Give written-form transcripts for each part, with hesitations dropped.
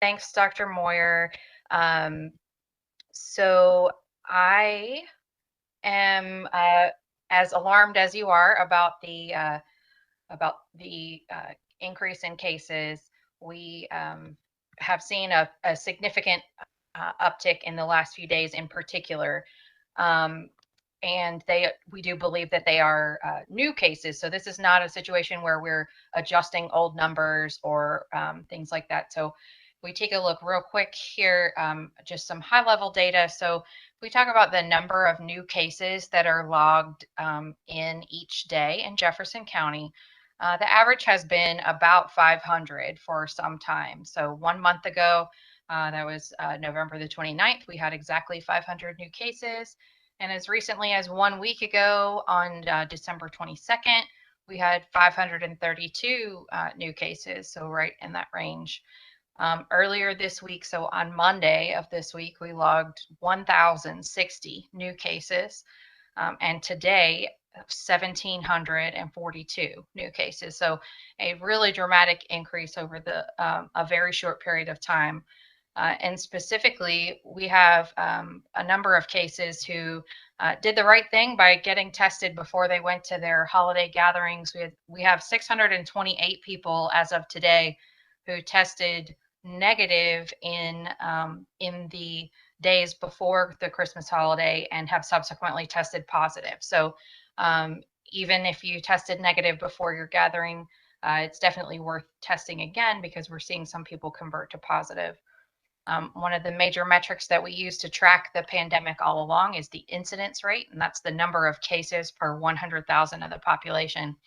Thanks, Dr. Moyer. Um, so I am as alarmed as you are about the increase in cases. We have seen a significant uptick in the last few days, in particular. Um, and we do believe that they are new cases. So this is not a situation where we're adjusting old numbers or things like that. So we take a look real quick here, just some high level data. So we talk about the number of new cases that are logged in each day in Jefferson County. The average has been about 500 for some time. So 1 month ago, that was November the 29th, we had exactly 500 new cases. And as recently as 1 week ago, on December 22nd, we had 532 new cases, so right in that range. Earlier this week, so on Monday of this week, we logged 1,060 new cases. And today, 1,742 new cases. So a really dramatic increase over a very short period of time. And specifically, we have a number of cases who did the right thing by getting tested before they went to their holiday gatherings. We have 628 people as of today who tested negative in the days before the Christmas holiday and have subsequently tested positive. So even if you tested negative before your gathering, it's definitely worth testing again because we're seeing some people convert to positive. One of the major metrics that we use to track the pandemic all along is the incidence rate, and that's the number of cases per 100,000 of the population.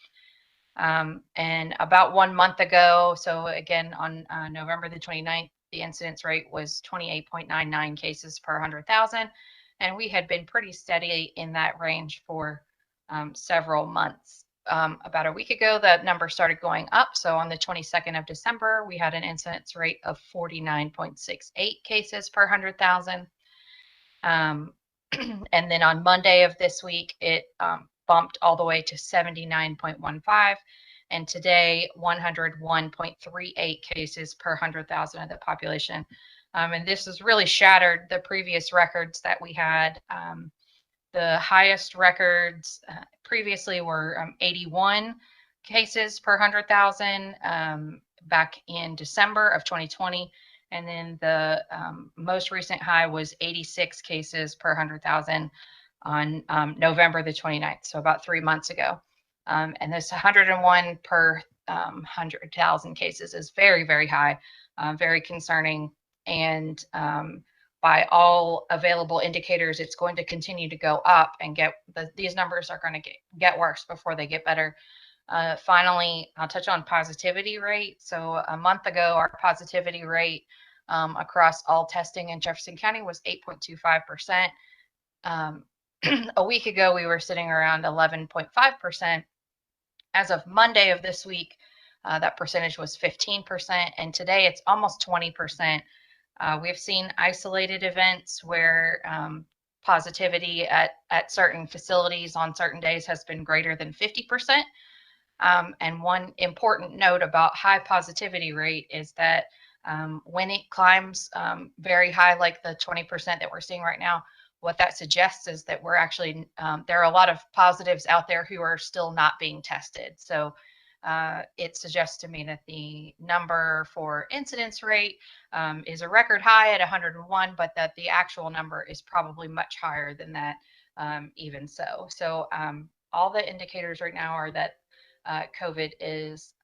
And about 1 month ago, so again on November the 29th, the incidence rate was 28.99 cases per 100,000, and we had been pretty steady in that range for several months. About a week ago, that number started going up. So on the 22nd of December, we had an incidence rate of 49.68 cases per 100,000. Um, and then on Monday of this week, it bumped all the way to 79.15. And today, 101.38 cases per 100,000 of the population. And this has really shattered the previous records that we had. The highest records previously were 81 cases per 100,000 back in December of 2020. And then the most recent high was 86 cases per 100,000 on November the 29th, so about 3 months ago. And this 101 per 100,000 cases is very, very high, very concerning. And by all available indicators, it's going to continue to go up and these numbers are going to get worse before they get better. Finally, I'll touch on positivity rate. So a month ago, our positivity rate across all testing in Jefferson County was 8.25%. A week ago, we were sitting around 11.5%. As of Monday of this week, that percentage was 15%, and today it's almost 20%. We've seen isolated events where positivity at certain facilities on certain days has been greater than 50%. And one important note about high positivity rate is that when it climbs very high, like the 20% that we're seeing right now, what that suggests is that we're actually, there are a lot of positives out there who are still not being tested. So it suggests to me that the number for incidence rate is a record high at 101, but that the actual number is probably much higher than that, even so. So all the indicators right now are that COVID is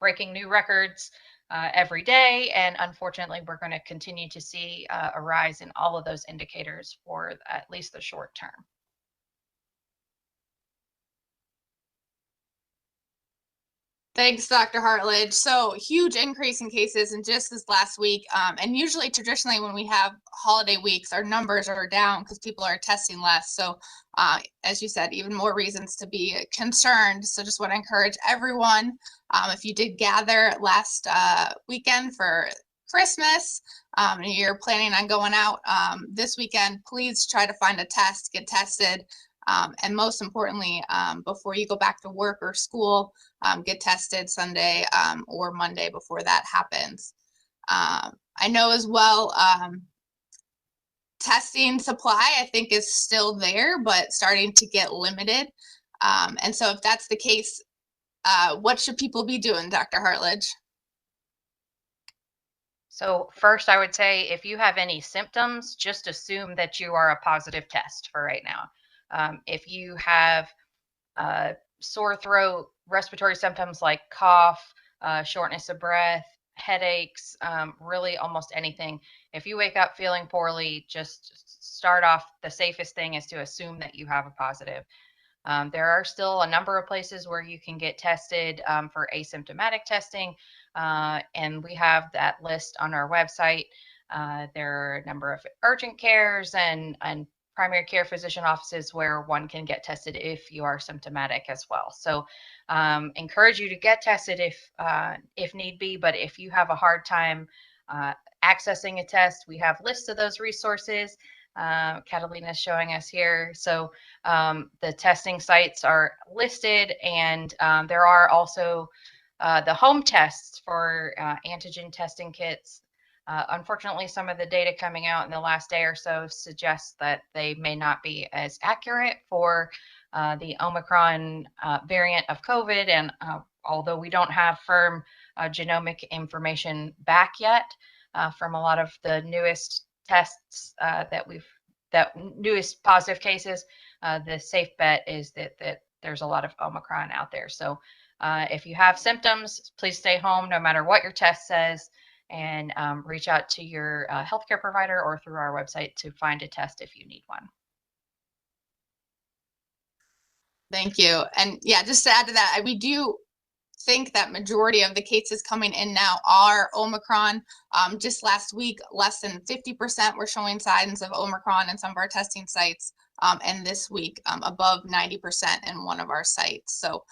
breaking new records every day. And unfortunately, we're going to continue to see a rise in all of those indicators for at least the short term. Thanks, Dr. Hartledge. So huge increase in cases in just this last week. And usually, traditionally, when we have holiday weeks, our numbers are down because people are testing less. So as you said, even more reasons to be concerned. So just want to encourage everyone, if you did gather last weekend for Christmas, and you're planning on going out this weekend, please try to find a test, get tested. And most importantly, before you go back to work or school, get tested Sunday or Monday before that happens. I know as well, testing supply, I think, is still there, but starting to get limited. And so if that's the case, what should people be doing, Dr. Hartledge? So first, I would say if you have any symptoms, just assume that you are a positive test for right now. If you have sore throat, respiratory symptoms like cough, shortness of breath, headaches, really almost anything. If you wake up feeling poorly, just start off. The safest thing is to assume that you have a positive. There are still a number of places where you can get tested for asymptomatic testing, and we have that list on our website. There are a number of urgent cares and primary care physician offices where one can get tested if you are symptomatic as well. So encourage you to get tested if need be, but if you have a hard time accessing a test, we have lists of those resources. Catalina is showing us here. So the testing sites are listed, and there are also the home tests for antigen testing kits. Unfortunately, some of the data coming out in the last day or so suggests that they may not be as accurate for the Omicron variant of COVID. And although we don't have firm genomic information back yet from a lot of the newest tests that newest positive cases, the safe bet is that there's a lot of Omicron out there. So if you have symptoms, please stay home no matter what your test says, and reach out to your healthcare provider or through our website to find a test if you need one. Thank you. And yeah, just to add to that, we do think that majority of the cases coming in now are Omicron. Just last week, less than 50% were showing signs of Omicron in some of our testing sites. And this week, above 90% in one of our sites. So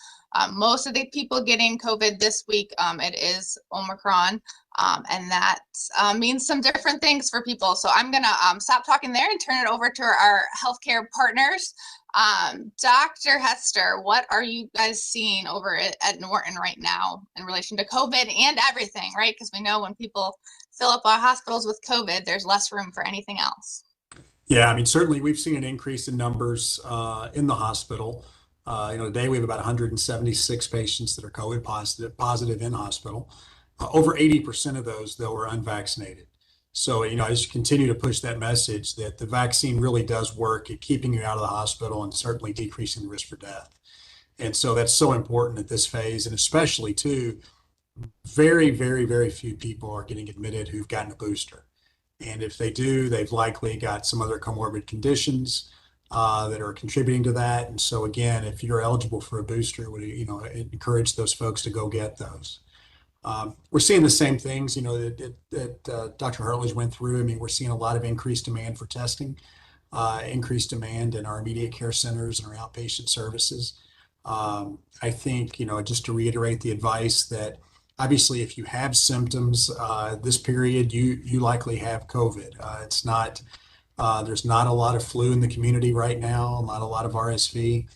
most of the people getting COVID this week, it is Omicron. And that means some different things for people. So I'm gonna stop talking there and turn it over to our healthcare partners. Dr. Hester, what are you guys seeing over at Norton right now in relation to COVID and everything, right? Because we know when people fill up our hospitals with COVID, there's less room for anything else. Yeah, I mean, certainly we've seen an increase in numbers in the hospital. Today we have about 176 patients that are COVID positive in hospital. Over 80% of those, though, are unvaccinated. So, I just continue to push that message that the vaccine really does work at keeping you out of the hospital and certainly decreasing the risk for death. And so that's so important at this phase, and especially too, very, very, very few people are getting admitted who've gotten a booster. And if they do, they've likely got some other comorbid conditions that are contributing to that. And so again, if you're eligible for a booster, we encourage those folks to go get those. We're seeing the same things, that Dr. Hartledge went through. I mean, we're seeing a lot of increased demand for testing, increased demand in our immediate care centers and our outpatient services. I think, just to reiterate the advice that obviously if you have symptoms this period, you likely have COVID. There's not a lot of flu in the community right now, not a lot of RSV.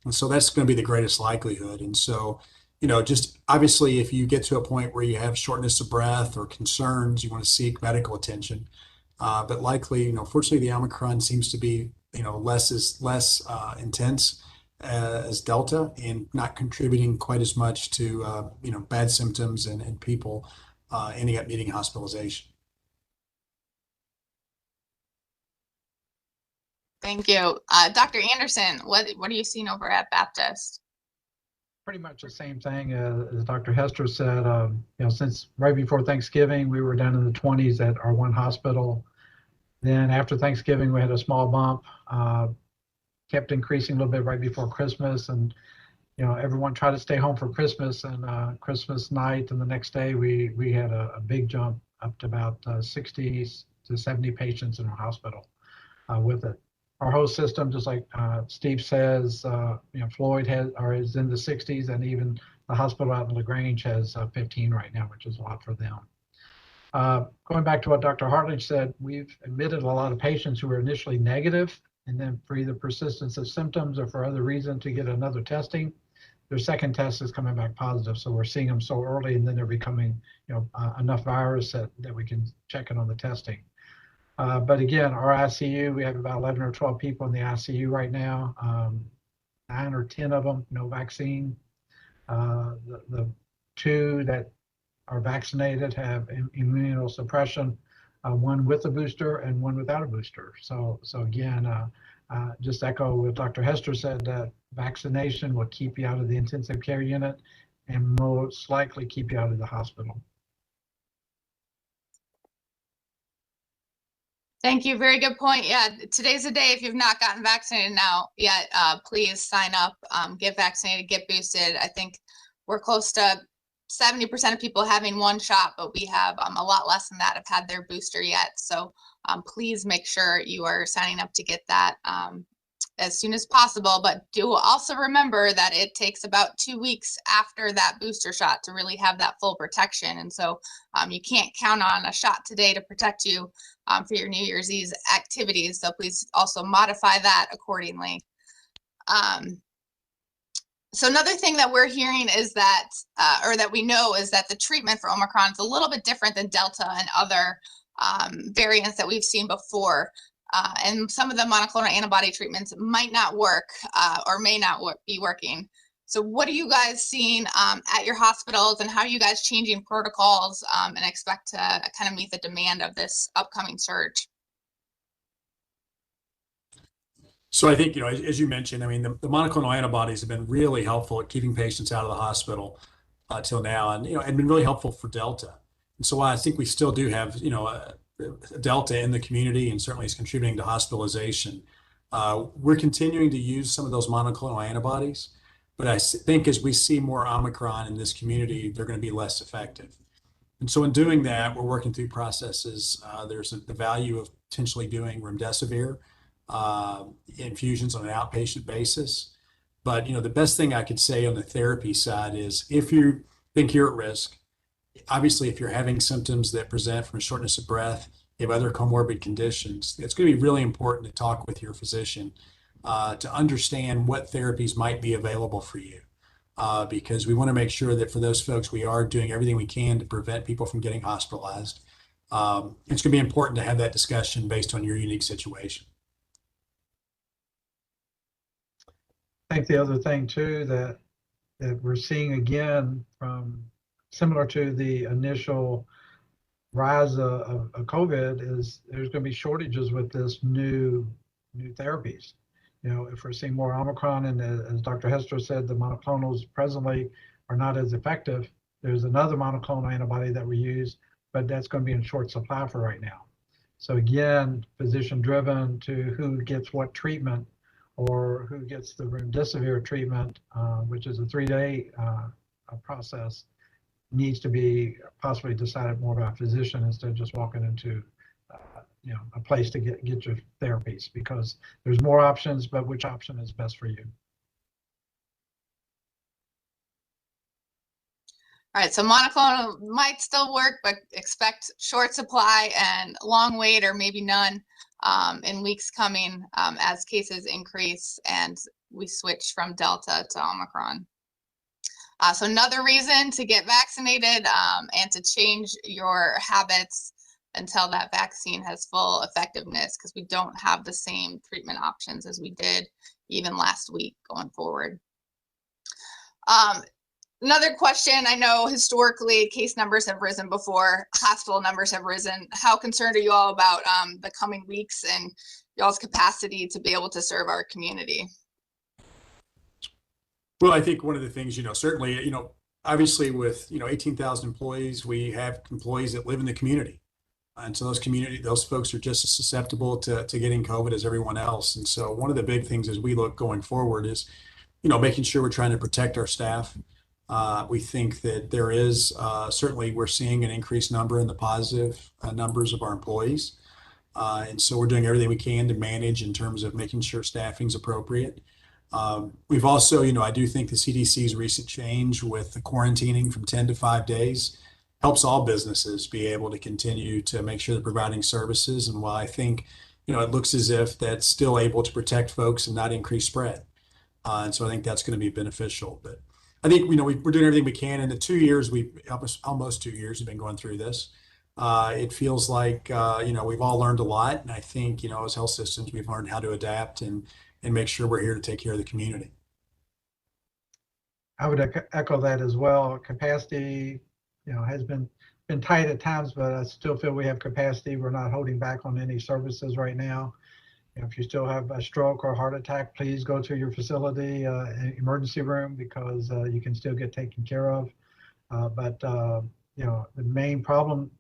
And so that's going to be the greatest likelihood. And so, just obviously if you get to a point where you have shortness of breath or concerns, you want to seek medical attention. But likely, fortunately the Omicron seems to be, less intense as Delta and not contributing quite as much to, bad symptoms and people ending up needing hospitalization. Thank you. Dr. Anderson, what are you seeing over at Baptist? Pretty much the same thing as Dr. Hester said. Since right before Thanksgiving, we were down in the 20s at our one hospital. Then after Thanksgiving, we had a small bump, kept increasing a little bit right before Christmas. And, everyone tried to stay home for Christmas, and Christmas night and the next day, we had a big jump up to about 60 to 70 patients in our hospital with it. Our whole system, just like Steve says, Floyd is in the 60s, and even the hospital out in LaGrange has 15 right now, which is a lot for them. Going back to what Dr. Hartledge said, we've admitted a lot of patients who were initially negative, and then for either persistence of symptoms or for other reason to get another testing. their second test is coming back positive. So we're seeing them so early, and then they're becoming, enough virus that we can check it on the testing. But again, our ICU, we have about 11 or 12 people in the ICU right now. 9 or 10 of them, no vaccine. The 2 that are vaccinated have immunosuppression, one with a booster and one without a booster. So again, just echo what Dr. Hester said, that vaccination will keep you out of the intensive care unit and most likely keep you out of the hospital. Thank you. Very good point. Yeah, today's the day. If you've not gotten vaccinated now yet, please sign up, get vaccinated, get boosted. I think we're close to 70% of people having 1 shot, but we have a lot less than that have had their booster yet. So please make sure you are signing up to get that as soon as possible. But do also remember that it takes about 2 weeks after that booster shot to really have that full protection. And so you can't count on a shot today to protect you for your New Year's Eve activities. So please also modify that accordingly. So another thing that we're hearing is that, or that we know, is that the treatment for Omicron is a little bit different than Delta and other variants that we've seen before. And some of the monoclonal antibody treatments might not work or may not be working. So what are you guys seeing at your hospitals, and how are you guys changing protocols and expect to kind of meet the demand of this upcoming surge? So I think, as you mentioned, I mean, the monoclonal antibodies have been really helpful at keeping patients out of the hospital till now, and, and been really helpful for Delta. And so I think we still do have, Delta in the community, and certainly is contributing to hospitalization. We're continuing to use some of those monoclonal antibodies, but I think as we see more Omicron in this community, they're going to be less effective. And so in doing that, we're working through processes. There's the value of potentially doing remdesivir infusions on an outpatient basis. But, the best thing I could say on the therapy side is, if you think you're at risk, obviously, if you're having symptoms that present from a shortness of breath, you have other comorbid conditions, it's going to be really important to talk with your physician to understand what therapies might be available for you. Because we want to make sure that for those folks, we are doing everything we can to prevent people from getting hospitalized. It's going to be important to have that discussion based on your unique situation. I think the other thing too that we're seeing again, from similar to the initial rise of COVID, is there's going to be shortages with this new therapies. If we're seeing more Omicron, and as Dr. Hester said, the monoclonals presently are not as effective. There's another monoclonal antibody that we use, but that's going to be in short supply for right now. So again, physician driven to who gets what treatment, or who gets the remdesivir treatment, which is a 3-day process, needs to be possibly decided more by a physician instead of just walking into a place to get your therapies, because there's more options, but which option is best for you? All right, so monoclonal might still work, but expect short supply and long wait, or maybe none, in weeks coming as cases increase and we switch from Delta to Omicron. So another reason to get vaccinated and to change your habits until that vaccine has full effectiveness, because we don't have the same treatment options as we did even last week going forward. Another question, I know historically case numbers have risen before, hospital numbers have risen. How concerned are you all about the coming weeks and y'all's capacity to be able to serve our community? Well, I think one of the things, certainly, obviously with, 18,000 employees, we have employees that live in the community. And so those folks are just as susceptible to getting COVID as everyone else. And so one of the big things as we look going forward is, making sure we're trying to protect our staff. We think that there is, certainly we're seeing an increased number in the positive numbers of our employees. And so we're doing everything we can to manage in terms of making sure staffing is appropriate. We've also, I do think the CDC's recent change with the quarantining from 10 to 5 days helps all businesses be able to continue to make sure they're providing services. And while I think, it looks as if that's still able to protect folks and not increase spread. And so I think that's going to be beneficial. But I think, we're doing everything we can. In the 2 years, almost 2 years, we've been going through this. It feels like, we've all learned a lot. And I think, as health systems, we've learned how to adapt and make sure we're here to take care of the community. I would echo that as well. Capacity, has been tight at times, but I still feel we have capacity. We're not holding back on any services right now. If you still have a stroke or a heart attack, please go to your facility emergency room, because you can still get taken care of. But the main problem,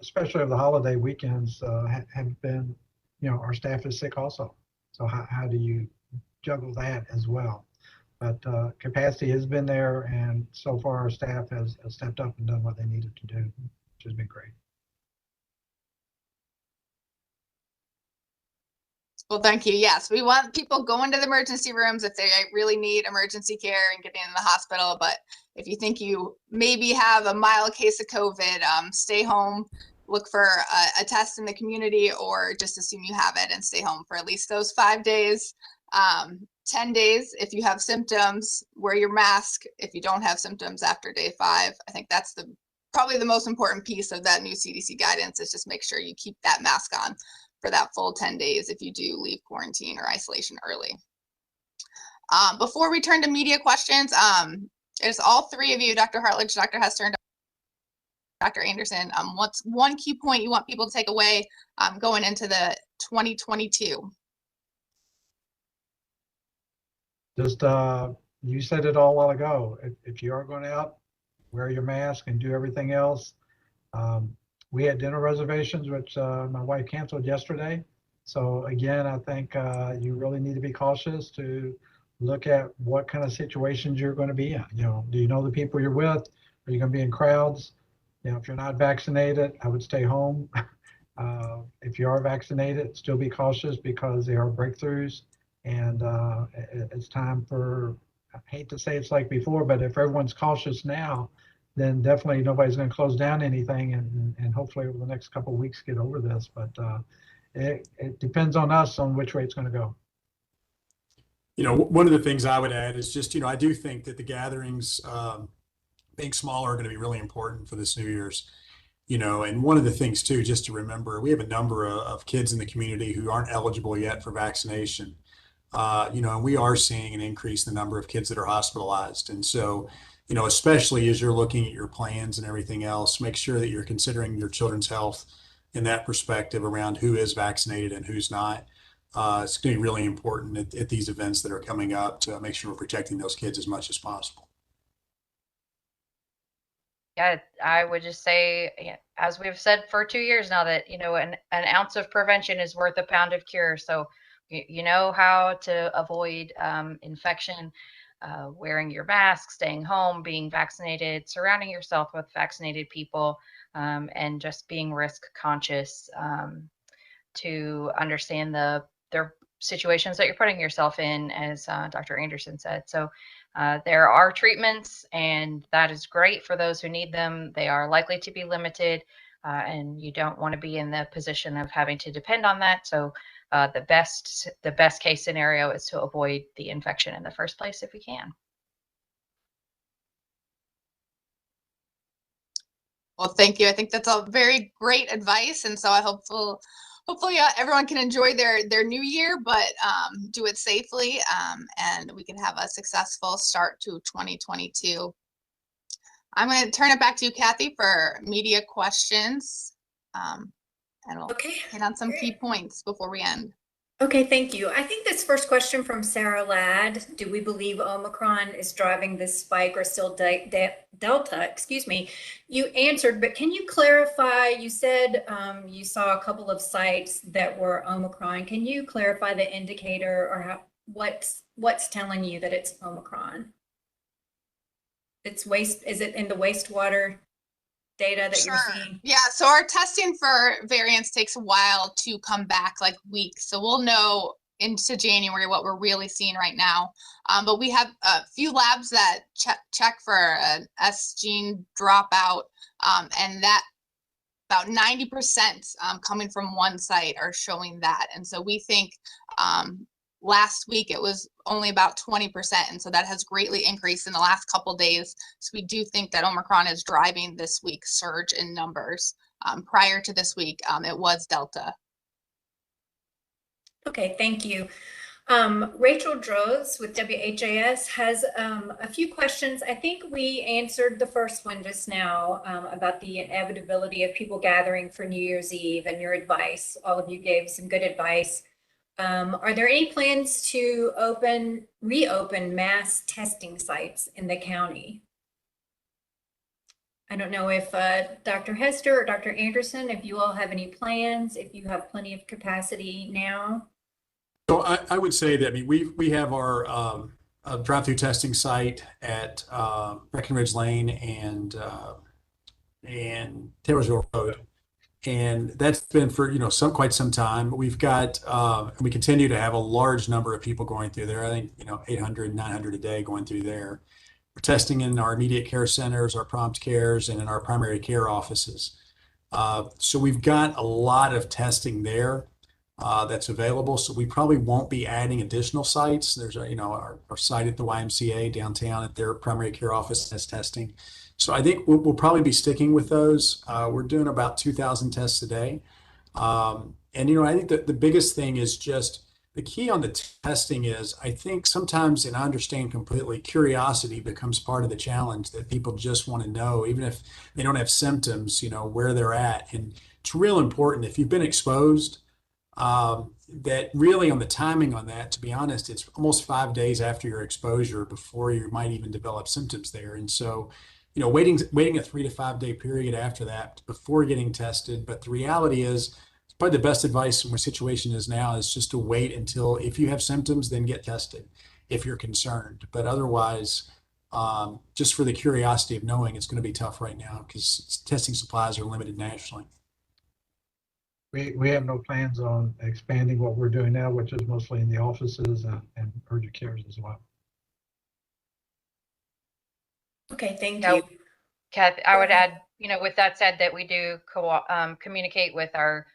especially over the holiday weekends, have been, our staff is sick also. So how do you juggle that as well? But capacity has been there, and so far our staff has stepped up and done what they needed to do, which has been great. Well, thank you. Yes, we want people going to the emergency rooms if they really need emergency care and getting in the hospital. But if you think you maybe have a mild case of COVID, stay home, look for a test in the community, or just assume you have it and stay home for at least those 5 days. 10 days, if you have symptoms, wear your mask. If you don't have symptoms after day 5, I think that's probably the most important piece of that new CDC guidance, is just make sure you keep that mask on for that full 10 days if you do leave quarantine or isolation early. Before we turn to media questions, it's all three of you, Dr. Hartledge, Dr. Hester, and Dr. Anderson. What's one key point you want people to take away going into the 2022? Just, you said it all a while ago. If you are going out, wear your mask and do everything else. We had dinner reservations, which my wife canceled yesterday. So again, I think you really need to be cautious to look at what kind of situations you're going to be in. Do you know the people you're with? Are you going to be in crowds? If you're not vaccinated, I would stay home. If you are vaccinated, still be cautious, because there are breakthroughs, and it's time for, I hate to say it's like before, but if everyone's cautious now, then definitely nobody's going to close down anything, and hopefully over the next couple of weeks get over this. But it depends on us on which way it's going to go. One of the things I would add is just, I do think that the gatherings, being smaller, are going to be really important for this New Year's. And one of the things too, just to remember, we have a number of kids in the community who aren't eligible yet for vaccination. And we are seeing an increase in the number of kids that are hospitalized. And so, especially as you're looking at your plans and everything else, make sure that you're considering your children's health in that perspective around who is vaccinated and who's not. It's going to be really important at these events that are coming up to make sure we're protecting those kids as much as possible. Yeah, I would just say, as we've said for 2 years now, that, an ounce of prevention is worth a pound of cure. So, you know how to avoid infection, wearing your mask, staying home, being vaccinated, surrounding yourself with vaccinated people, and just being risk conscious to understand the situations that you're putting yourself in, as Dr. Anderson said. So there are treatments, and that is great for those who need them. They are likely to be limited, and you don't want to be in the position of having to depend on that. So the best case scenario is to avoid the infection in the first place if you can. Well, thank you. I think that's all very great advice, and so I hopefully everyone can enjoy their new year, but do it safely, and we can have a successful start to 2022. I'm going to turn it back to you, Kathy, for media questions, and we'll hit on some key points before we end. Okay, thank you. I think this first question from Sarah Ladd: do we believe Omicron is driving this spike, or still Delta? Excuse me. You answered, but can you clarify? You said you saw a couple of sites that were Omicron. Can you clarify the indicator, or what's telling you that it's Omicron? It's waste. Is it in the wastewater data that you're seeing? Yeah, so our testing for variants takes a while to come back, like weeks. So we'll know into January what we're really seeing right now. But we have a few labs that check for an S gene dropout, and that about 90% coming from one site are showing that. And so we think last week it was only about 20%. And so that has greatly increased in the last couple days. So we do think that Omicron is driving this week's surge in numbers. Prior to this week, it was Delta. Okay, thank you. Rachel Droz with WHAS has a few questions. I think we answered the first one just now about the inevitability of people gathering for New Year's Eve and your advice. All of you gave some good advice. Are there any plans to reopen mass testing sites in the county? I don't know if Dr. Hester or Dr. Anderson, if you all have any plans, if you have plenty of capacity now. So I would say that, I mean, we have our drive-through testing site at Breckenridge Lane and Taylorsville Road, and that's been for quite some time. We've got and we continue to have a large number of people going through there. I think 800, 900 a day going through there. We're testing in our immediate care centers, our prompt cares, and in our primary care offices. So we've got a lot of testing there that's available. So we probably won't be adding additional sites. There's our site at the YMCA downtown at their primary care office has testing. So I think we'll probably be sticking with those. We're doing about 2,000 tests a day. And I think that the biggest thing is just the key on the testing is, I think sometimes, and I understand completely, curiosity becomes part of the challenge, that people just want to know, even if they don't have symptoms, where they're at. And it's real important if you've been exposed, that really on the timing on that, to be honest, it's almost 5 days after your exposure before you might even develop symptoms there. And so, waiting a 3 to 5 day period after that before getting tested. But the reality is, probably the best advice in where situation is now is just to wait until, if you have symptoms, then get tested if you're concerned. But otherwise, just for the curiosity of knowing, it's going to be tough right now because testing supplies are limited nationally. We have no plans on expanding what we're doing now, which is mostly in the offices and urgent cares as well. Okay, thank No. you. Kath, I would add, with that said, that we do communicate with our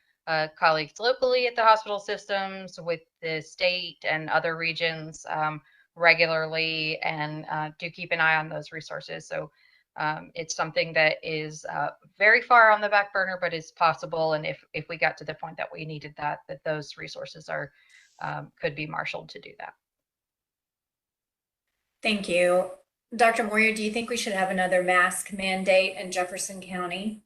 colleagues locally at the hospital systems, with the state and other regions regularly, and do keep an eye on those resources. So it's something that is very far on the back burner, but is possible. And if we got to the point that we needed that those resources are could be marshaled to do that. Thank you. Dr. Moyer, do you think we should have another mask mandate in Jefferson County?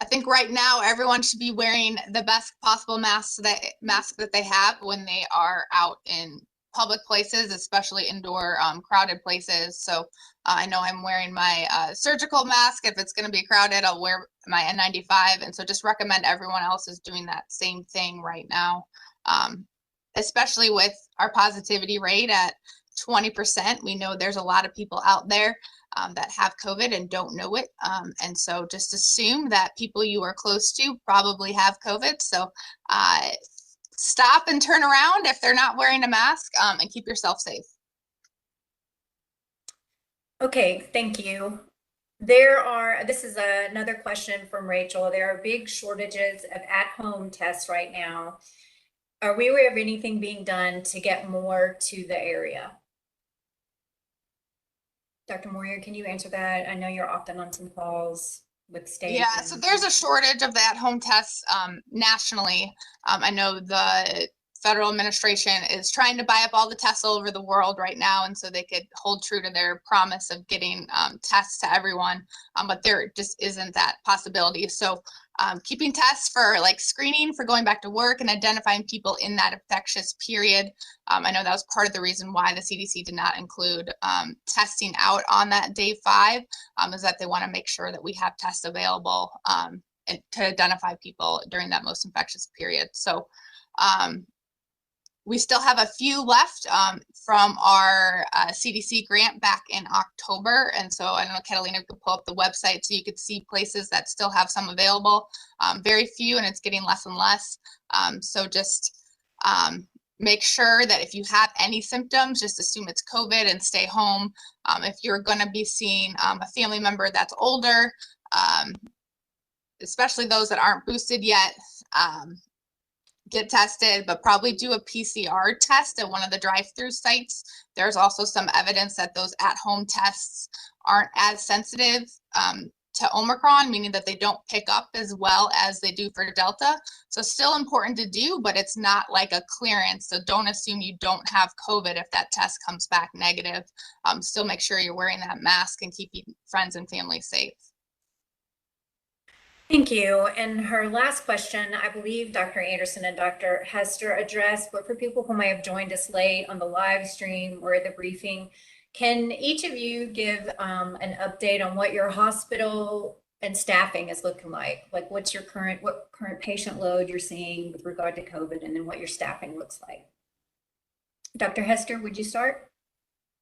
I think right now everyone should be wearing the best possible mask that they have when they are out in public places, especially indoor crowded places. So I know I'm wearing my surgical mask. If it's going to be crowded, I'll wear my N95. And so just recommend everyone else is doing that same thing right now, especially with our positivity rate at 20%. We know there's a lot of people out there that have COVID and don't know it. And so just assume that people you are close to probably have COVID. So stop and turn around if they're not wearing a mask, and keep yourself safe. Okay, thank you. This is another question from Rachel. There are big shortages of at-home tests right now. Are we aware of anything being done to get more to the area? Dr. Moyer, can you answer that? I know you're often on some calls with states. Yeah, so there's a shortage of the at-home tests nationally. I know the federal administration is trying to buy up all the tests all over the world right now, and so they could hold true to their promise of getting tests to everyone, but there just isn't that possibility. So keeping tests for like screening for going back to work and identifying people in that infectious period. I know that was part of the reason why the CDC did not include testing out on that day 5, is that they want to make sure that we have tests available and to identify people during that most infectious period. So we still have a few left from our CDC grant back in October. And so I don't know, Catalina could pull up the website so you could see places that still have some available. Very few, and it's getting less and less. So just make sure that if you have any symptoms, just assume it's COVID and stay home. If you're going to be seeing a family member that's older, especially those that aren't boosted yet, get tested, but probably do a PCR test at one of the drive-through sites. There's also some evidence that those at-home tests aren't as sensitive to Omicron, meaning that they don't pick up as well as they do for Delta. So still important to do, but it's not like a clearance. So don't assume you don't have COVID if that test comes back negative. Still make sure you're wearing that mask and keeping friends and family safe. Thank you. And her last question, I believe Dr. Anderson and Dr. Hester addressed, but for people who may have joined us late on the live stream or the briefing, can each of you give an update on what your hospital and staffing is looking like? Like what current patient load you're seeing with regard to COVID, and then what your staffing looks like? Dr. Hester, would you start?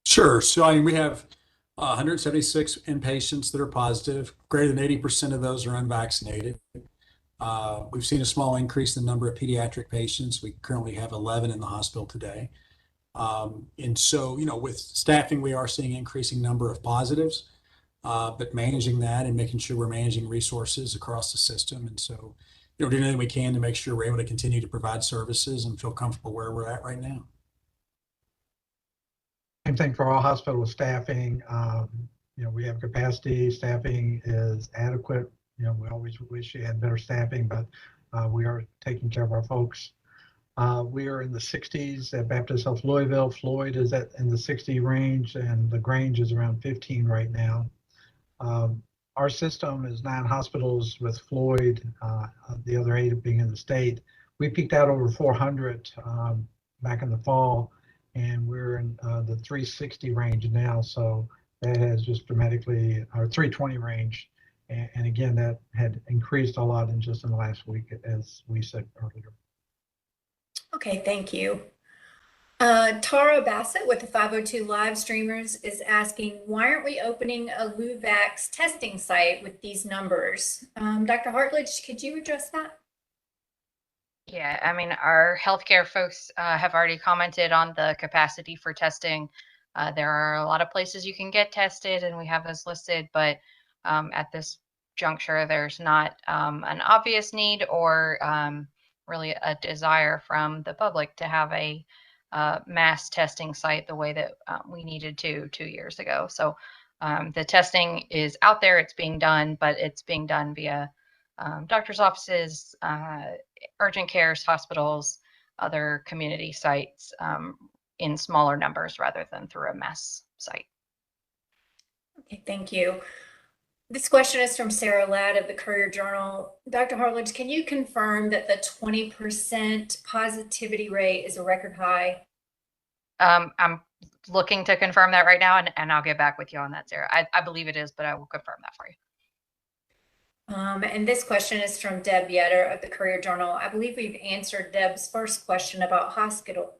Sure. So I mean, we have 176 inpatients that are positive. Greater than 80% of those are unvaccinated. We've seen a small increase in the number of pediatric patients. We currently have 11 in the hospital today. And so, you know, with staffing, we are seeing increasing number of positives, but managing that and making sure we're managing resources across the system. And so, you know, doing everything we can to make sure we're able to continue to provide services and feel comfortable where we're at right now. Same thing for all hospital staffing. You know, we have capacity. Staffing is adequate. You know, we always wish you had better staffing, but we are taking care of our folks. We are in the 60s at Baptist Health Louisville. Floyd is in the 60 range, and LaGrange is around 15 right now. Our system is 9 hospitals with Floyd, the other 8 being in the state. We peaked out over 400 back in the fall, and we're in the 360 range now. So that has just dramatically, our 320 range. And again, that had increased a lot in just in the last week, as we said earlier. Okay, thank you. Tara Bassett with the 502 Live Streamers is asking, why aren't we opening a Luvax testing site with these numbers? Dr. Hartledge, could you address that? Yeah, I mean, our healthcare folks have already commented on the capacity for testing. There are a lot of places you can get tested, and we have those listed, but at this juncture, there's not an obvious need or really a desire from the public to have a mass testing site the way that we needed to 2 years ago. So the testing is out there, it's being done, but it's being done via doctor's offices, urgent cares, hospitals, other community sites in smaller numbers rather than through a mass site. Okay, thank you. This question is from Sarah Ladd of the Courier Journal. Dr. Hartledge, can you confirm that the 20% positivity rate is a record high? I'm looking to confirm that right now, and I'll get back with you on that, Sarah. I believe it is, but I will confirm that for you. And this question is from Deb Yetter of the Courier Journal. I believe we've answered Deb's first question about hospital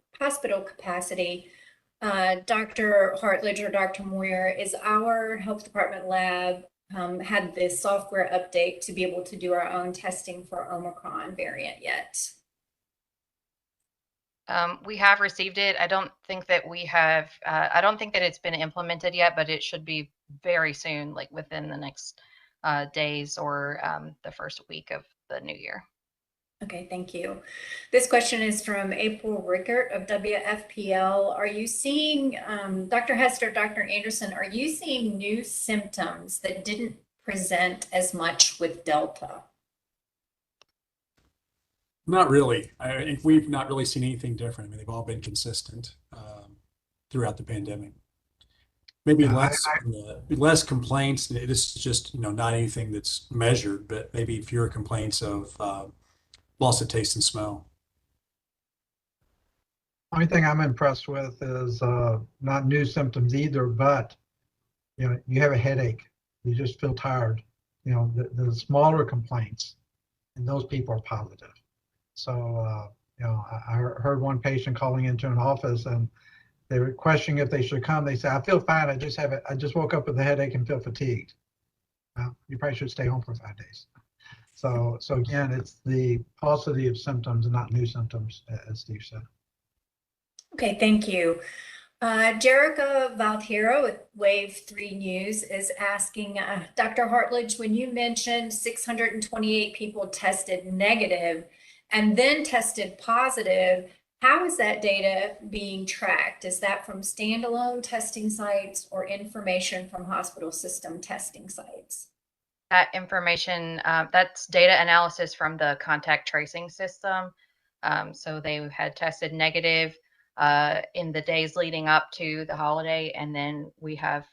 capacity. Dr. Hartledge or Dr. Moyer, is our health department lab had the software update to be able to do our own testing for Omicron variant yet? We have received it. I don't think that we have, I don't think that it's been implemented yet, but it should be very soon, like within the next days or the first week of the new year. Okay, thank you. This question is from April Rickert of WFPL. Are you seeing, Dr. Hester, Dr. Anderson, are you seeing new symptoms that didn't present as much with Delta? Not really. I think we've not really seen anything different. I mean, they've all been consistent throughout the pandemic. Maybe less complaints. It is just, you know, not anything that's measured, but maybe fewer complaints of loss of taste and smell. Only thing I'm impressed with is not new symptoms either, but you know, you have a headache, you just feel tired. You know, the smaller complaints, and those people are positive. So you know, I heard one patient calling into an office and they were questioning if they should come. They said, "I feel fine. I just woke up with a headache and feel fatigued." Well, you probably should stay home for 5 days. So again, it's the paucity of symptoms and not new symptoms, as Steve said. Okay, thank you. Jerica Valtero with Wave 3 News is asking, Dr. Hartledge, when you mentioned 628 people tested negative and then tested positive, how is that data being tracked? Is that from standalone testing sites or information from hospital system testing sites? That information, that's data analysis from the contact tracing system. So they had tested negative in the days leading up to the holiday, and then we have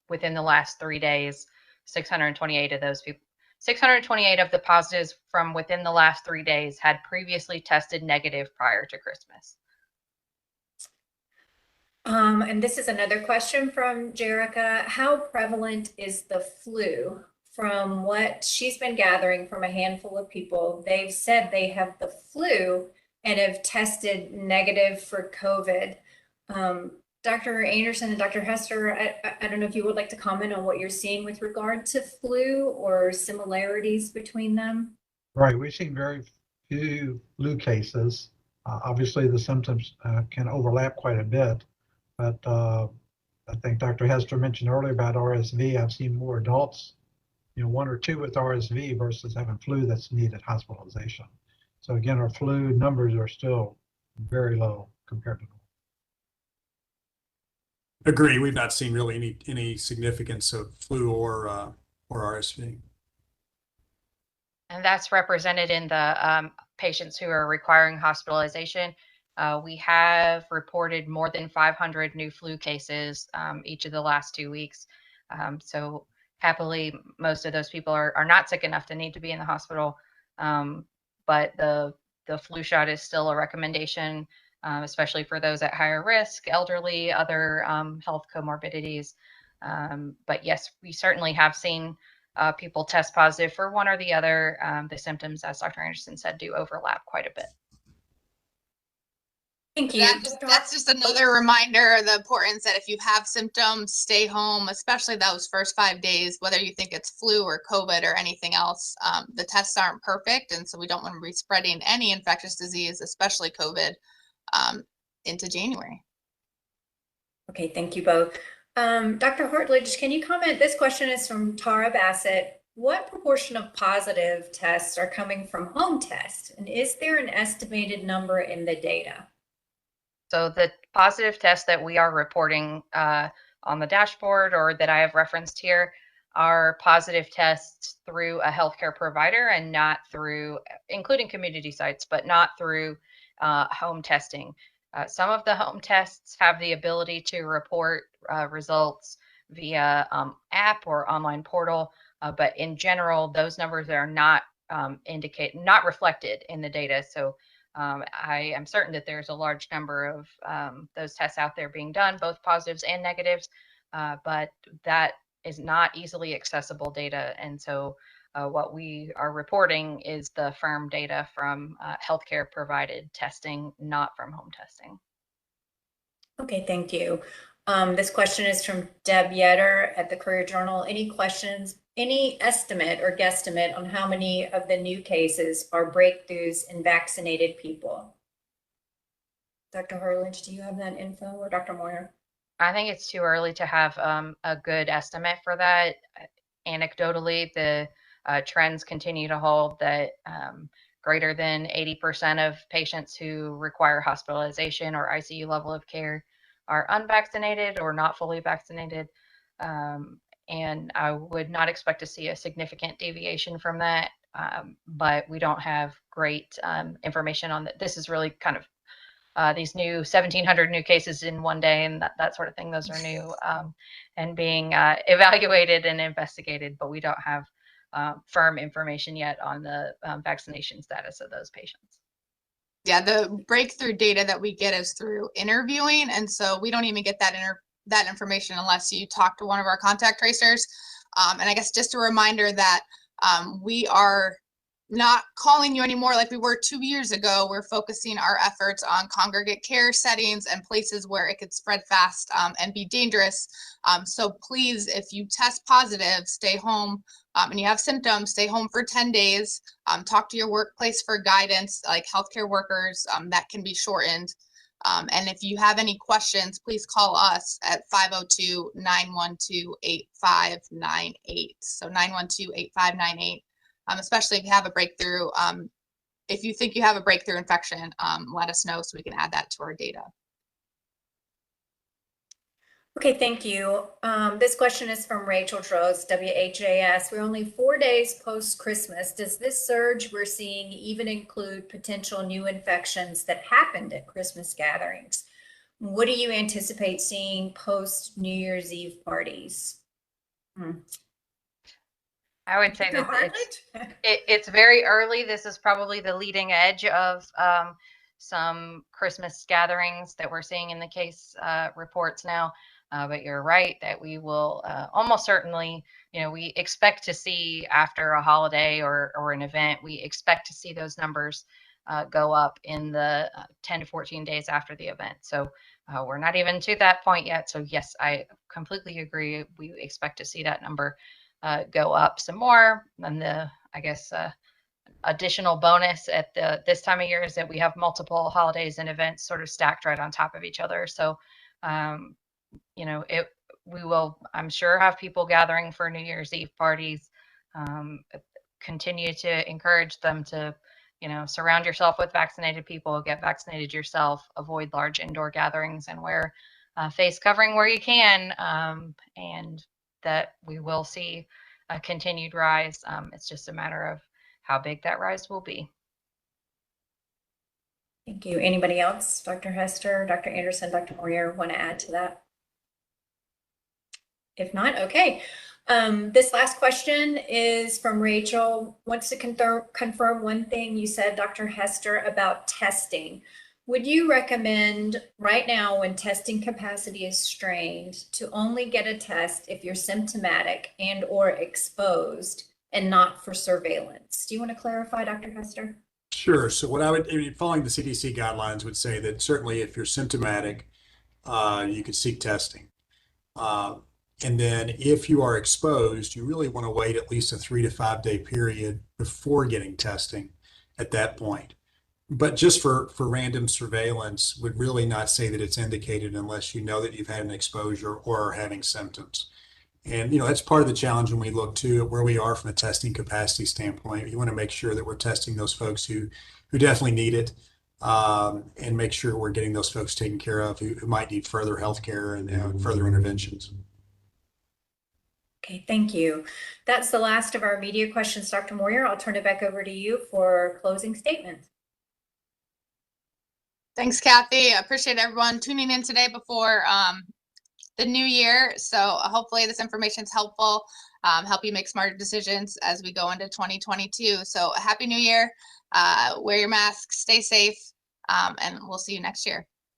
within the last 3 days, 628 of those people. 628 of the positives from within the last 3 days had previously tested negative prior to Christmas. And this is another question from Jerica. How prevalent is the flu? From what she's been gathering from a handful of people, they've said they have the flu and have tested negative for COVID. Dr. Anderson and Dr. Hester, I don't know if you would like to comment on what you're seeing with regard to flu or similarities between them. Right, we've seen very few flu cases. Obviously, the symptoms can overlap quite a bit, but I think Dr. Hester mentioned earlier about RSV. I've seen more adults, 1 or 2 with RSV versus having flu that's needed hospitalization. So again, our flu numbers are still very low compared to normal. Agree. We've not seen really any significance of flu or RSV. And that's represented in the patients who are requiring hospitalization. We have reported more than 500 new flu cases each of the last 2 weeks. So happily, most of those people are not sick enough to need to be in the hospital. But the flu shot is still a recommendation, especially for those at higher risk, elderly, other health comorbidities. But yes, we certainly have seen people test positive for one or the other. The symptoms, as Dr. Anderson said, do overlap quite a bit. Thank you. That's just another reminder of the importance that if you have symptoms, stay home, especially those first 5 days, whether you think it's flu or COVID or anything else. The tests aren't perfect, and so we don't want to be spreading any infectious disease, especially COVID, into January. Okay, thank you both. Dr. Hartledge, can you comment? This question is from Tara Bassett. What proportion of positive tests are coming from home tests? And is there an estimated number in the data? So the positive tests that we are reporting on the dashboard or that I have referenced here are positive tests through a healthcare provider and not through, including community sites, but not through home testing. Some of the home tests have the ability to report results via app or online portal, but in general, those numbers are not not reflected in the data. So I am certain that there's a large number of those tests out there being done, both positives and negatives, but that is not easily accessible data. And so what we are reporting is the firm data from healthcare provided testing, not from home testing. Okay, thank you. This question is from Deb Yetter at the Courier Journal. Any questions, any estimate or guesstimate on how many of the new cases are breakthroughs in vaccinated people? Dr. Hartledge, do you have that info, or Dr. Moyer? I think it's too early to have a good estimate for that. Anecdotally, the trends continue to hold that greater than 80% of patients who require hospitalization or ICU level of care are unvaccinated or not fully vaccinated. And I would not expect to see a significant deviation from that, but we don't have great information on that. This is really kind of these new 1,700 new cases in one day and that sort of thing. Those are new and being evaluated and investigated, but we don't have firm information yet on the vaccination status of those patients. Yeah, the breakthrough data that we get is through interviewing, and so we don't even get that information unless you talk to one of our contact tracers. And I guess just a reminder that we are not calling you anymore like we were 2 years ago. We're focusing our efforts on congregate care settings and places where it could spread fast and be dangerous. So please, if you test positive, stay home. And you have symptoms, stay home for 10 days. Talk to your workplace for guidance, like healthcare workers, that can be shortened. And if you have any questions, please call us at 502-912-8598. So 912-8598, especially if you have a breakthrough if you think you have a breakthrough infection, let us know so we can add that to our data. Okay, thank you. This question is from Rachel Droz, WHAS. We're only 4 days post-Christmas. Does this surge we're seeing even include potential new infections that happened at Christmas gatherings? What do you anticipate seeing post-New Year's Eve parties? I would say that it's very early. This is probably the leading edge of some Christmas gatherings that we're seeing in the case reports now. But you're right that we will almost certainly, we expect to see after a holiday or an event, we expect to see those numbers go up in the 10 to 14 days after the event. So we're not even to that point yet. So yes, I completely agree. We expect to see that number go up some more. And I guess, additional bonus at this time of year is that we have multiple holidays and events sort of stacked right on top of each other. So, we will, I'm sure, have people gathering for New Year's Eve parties. Continue to encourage them to, surround yourself with vaccinated people, get vaccinated yourself, avoid large indoor gatherings, and wear face covering where you can. And that we will see a continued rise. It's just a matter of how big that rise will be. Thank you. Anybody else? Dr. Hester, Dr. Anderson, Dr. Moyer want to add to that? If not, okay. This last question is from Rachel. Wants to confirm one thing you said, Dr. Hester, about testing. Would you recommend right now when testing capacity is strained to only get a test if you're symptomatic and or exposed and not for surveillance? Do you want to clarify, Dr. Hester? Sure. So what following the CDC guidelines would say that certainly if you're symptomatic, you could seek testing. And then if you are exposed, you really want to wait at least a 3 to 5 day period before getting testing at that point. But just for random surveillance would really not say that it's indicated unless you know that you've had an exposure or are having symptoms. And, that's part of the challenge when we look to where we are from a testing capacity standpoint. You want to make sure that we're testing those folks who definitely need it, and make sure we're getting those folks taken care of who might need further health care and further interventions. Okay, thank you. That's the last of our media questions. Dr. Moyer, I'll turn it back over to you for closing statements. Thanks, Kathy. I appreciate everyone tuning in today before the new year. So hopefully this information is helpful, help you make smarter decisions as we go into 2022. So Happy New Year. Wear your mask, stay safe, and we'll see you next year.